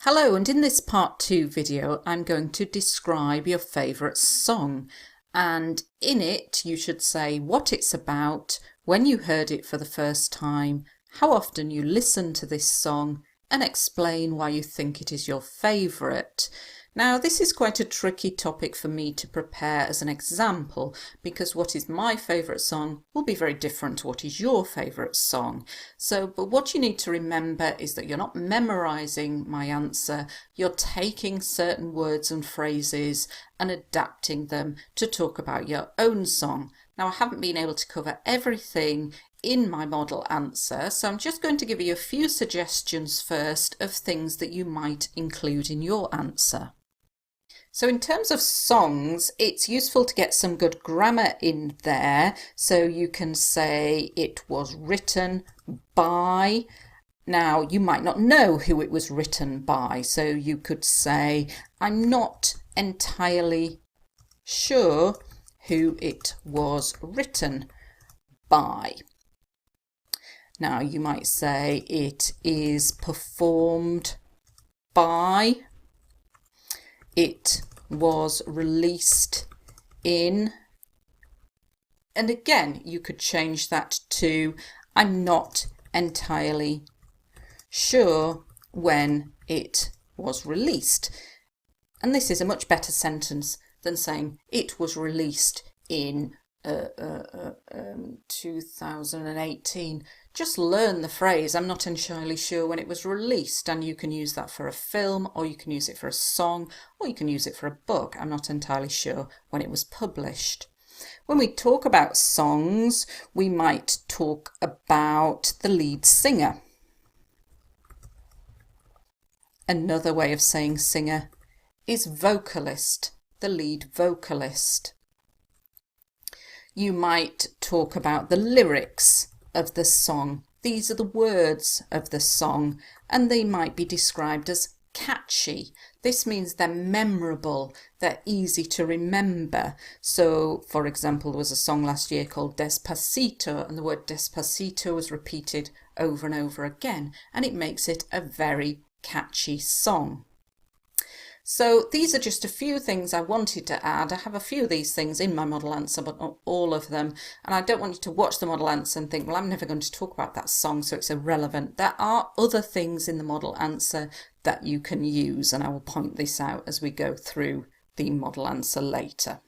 Hello, and in this part 2 video I'm going to describe your favourite song, and in it you should say what it's about, when you heard it for the first time, how often you listen to this song, and explain why you think it is your favourite. Now, this is quite a tricky topic for me to prepare as an example because what is my favourite song will be very different to what is your favourite song. But what you need to remember is that you're not memorising my answer, you're taking certain words and phrases and adapting them to talk about your own song. Now, I haven't been able to cover everything in my model answer, so I'm just going to give you a few suggestions first of things that you might include in your answer. So in terms of songs, it's useful to get some good grammar in there. So you can say it was written by. Now, you might not know who it was written by. So you could say, I'm not entirely sure who it was written by. Now, you might say it is performed by. It was released in, and again you could change that to I'm not entirely sure when it was released. And this is a much better sentence than saying it was released in 2018. Just learn the phrase I'm not entirely sure when it was released, and you can use that for a film, or you can use it for a song, or you can use it for a book. I'm not entirely sure when it was published. When we talk about songs, we might talk about the lead singer. Another way of saying singer is vocalist, the lead vocalist. You might talk about the lyrics of the song. These are the words of the song, and they might be described as catchy. This means they're memorable, they're easy to remember. So, for example, there was a song last year called Despacito, and the word Despacito was repeated over and over again, and it makes it a very catchy song. So these are just a few things I wanted to add. I have a few of these things in my model answer, but not all of them. And I don't want you to watch the model answer and think, well, I'm never going to talk about that song, so it's irrelevant. There are other things in the model answer that you can use, and I will point this out as we go through the model answer later.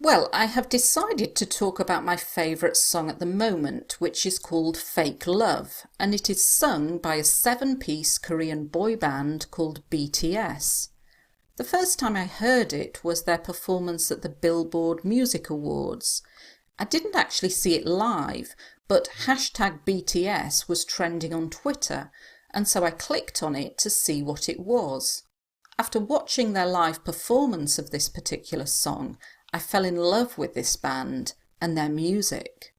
Well, I have decided to talk about my favourite song at the moment, which is called Fake Love, and it is sung by a 7-piece Korean boy band called BTS. The first time I heard it was their performance at the Billboard Music Awards. I didn't actually see it live, but hashtag BTS was trending on Twitter, and so I clicked on it to see what it was. After watching their live performance of this particular song, I fell in love with this band and their music.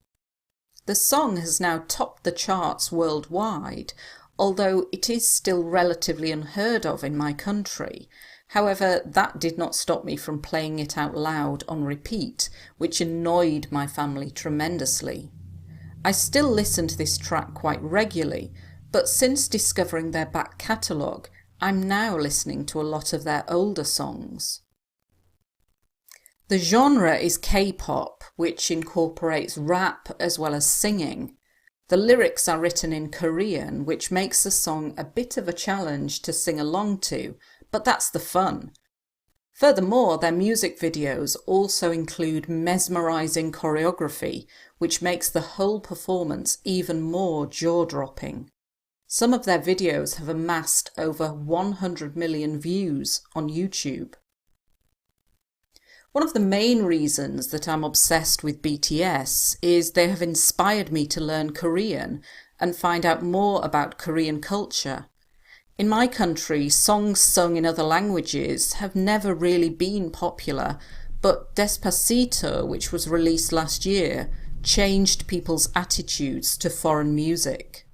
The song has now topped the charts worldwide, although it is still relatively unheard of in my country. However, that did not stop me from playing it out loud on repeat, which annoyed my family tremendously. I still listen to this track quite regularly, but since discovering their back catalogue, I'm now listening to a lot of their older songs. The genre is K-pop, which incorporates rap as well as singing. The lyrics are written in Korean, which makes the song a bit of a challenge to sing along to, but that's the fun. Furthermore, their music videos also include mesmerising choreography, which makes the whole performance even more jaw-dropping. Some of their videos have amassed over 100 million views on YouTube. One of the main reasons that I'm obsessed with BTS is they have inspired me to learn Korean and find out more about Korean culture. In my country, songs sung in other languages have never really been popular, but Despacito, which was released last year, changed people's attitudes to foreign music.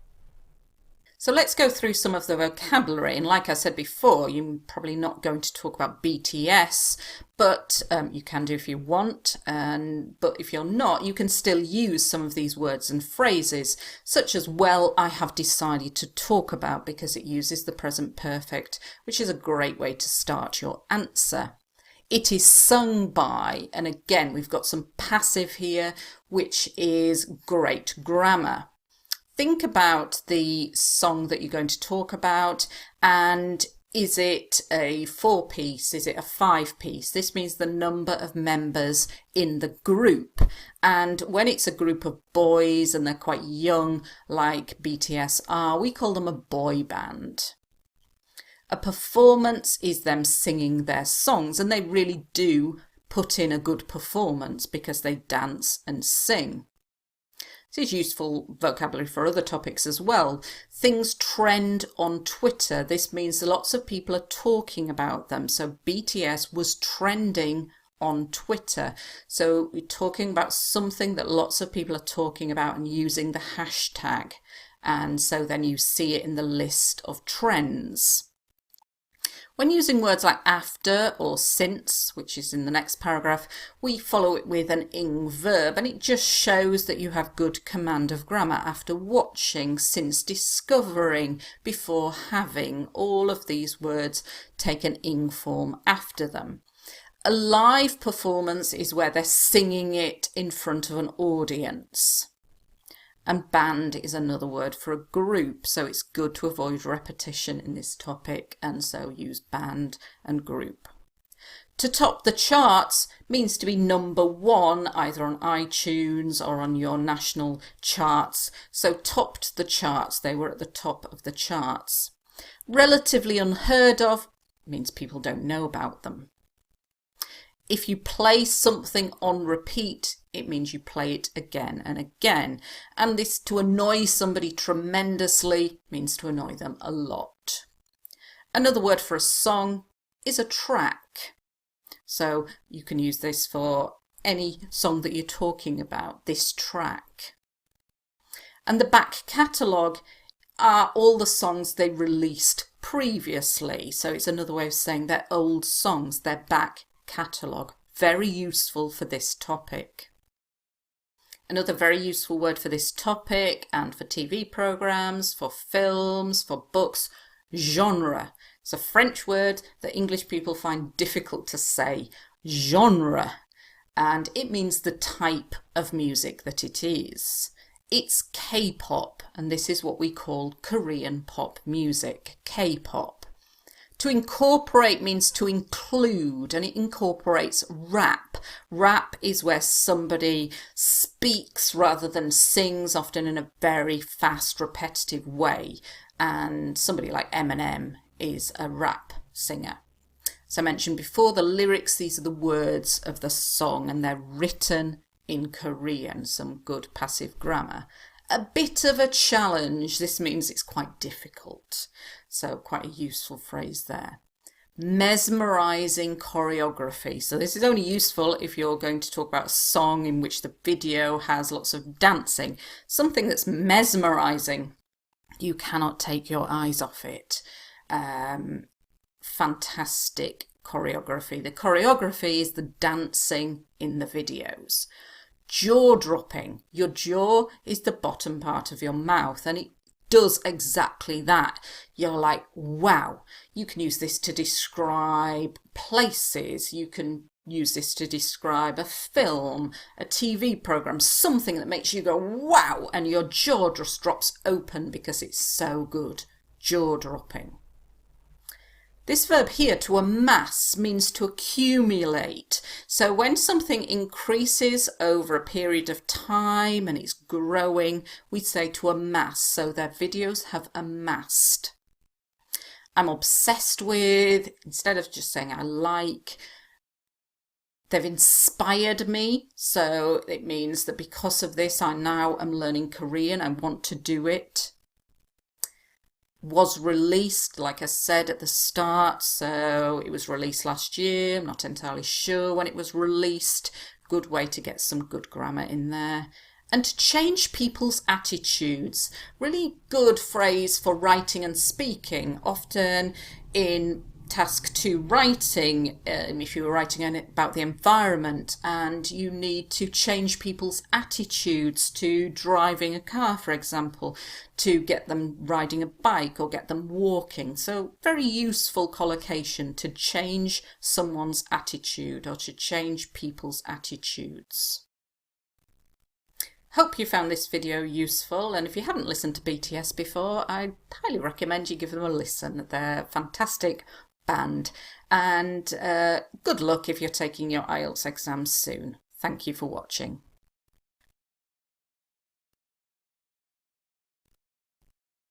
So let's go through some of the vocabulary. And like I said before, you're probably not going to talk about BTS, but you can do if you want. But if you're not, you can still use some of these words and phrases, such as, well, I have decided to talk about, because it uses the present perfect, which is a great way to start your answer. It is sung by, and again, we've got some passive here, which is great grammar. Think about the song that you're going to talk about, and is it a 4-piece? Is it a 5-piece? This means the number of members in the group. And when it's a group of boys and they're quite young, like BTS are, we call them a boy band. A performance is them singing their songs, and they really do put in a good performance because they dance and sing. This is useful vocabulary for other topics as well. Things trend on Twitter. This means lots of people are talking about them. So BTS was trending on Twitter. So we're talking about something that lots of people are talking about and using the hashtag. And so then you see it in the list of trends. When using words like after or since, which is in the next paragraph, we follow it with an ing verb, and it just shows that you have good command of grammar after watching, since discovering, before having. All of these words take an ing form after them. A live performance is where they're singing it in front of an audience. And band is another word for a group, so it's good to avoid repetition in this topic, and so use band and group. To top the charts means to be number 1, either on iTunes or on your national charts. So topped the charts, they were at the top of the charts. Relatively unheard of means people don't know about them. If you play something on repeat, it means you play it again and again. And this, to annoy somebody tremendously, means to annoy them a lot. Another word for a song is a track. So you can use this for any song that you're talking about, this track. And the back catalogue are all the songs they released previously. So it's another way of saying they're old songs, they're back catalogue. Very useful for this topic. Another very useful word for this topic and for TV programmes, for films, for books, genre. It's a French word that English people find difficult to say, genre, and it means the type of music that it is. It's K-pop, and this is what we call Korean pop music, K-pop. To incorporate means to include, and it incorporates rap. Rap is where somebody speaks rather than sings, often in a very fast, repetitive way. And somebody like Eminem is a rap singer. As I mentioned before, the lyrics, these are the words of the song, and they're written in Korean, some good passive grammar. A bit of a challenge, this means it's quite difficult. So quite a useful phrase there. Mesmerising choreography. So this is only useful if you're going to talk about a song in which the video has lots of dancing. Something that's mesmerising. You cannot take your eyes off it. Fantastic choreography. The choreography is the dancing in the videos. Jaw-dropping. Your jaw is the bottom part of your mouth, and it does exactly that. You're like, wow. You can use this to describe places. You can use this to describe a film, a TV program, something that makes you go, wow, and your jaw just drops open because it's so good. Jaw-dropping. This verb here, to amass, means to accumulate. So when something increases over a period of time and it's growing, we say to amass. So their videos have amassed. I'm obsessed with, instead of just saying I like, they've inspired me. So it means that because of this, I now am learning Korean. I want to do it. Was released, like I said at the start, so it was released last year. I'm not entirely sure when it was released. Good way to get some good grammar in there. and to change people's attitudes. Really good phrase for writing and speaking. Often in task 2 writing, if you were writing about the environment and you need to change people's attitudes to driving a car, for example, to get them riding a bike or get them walking. So very useful collocation to change someone's attitude or to change people's attitudes. Hope you found this video useful, and if you haven't listened to BTS before, I highly recommend you give them a listen. They're a fantastic band, and good luck if you're taking your IELTS exams soon. Thank you for watching.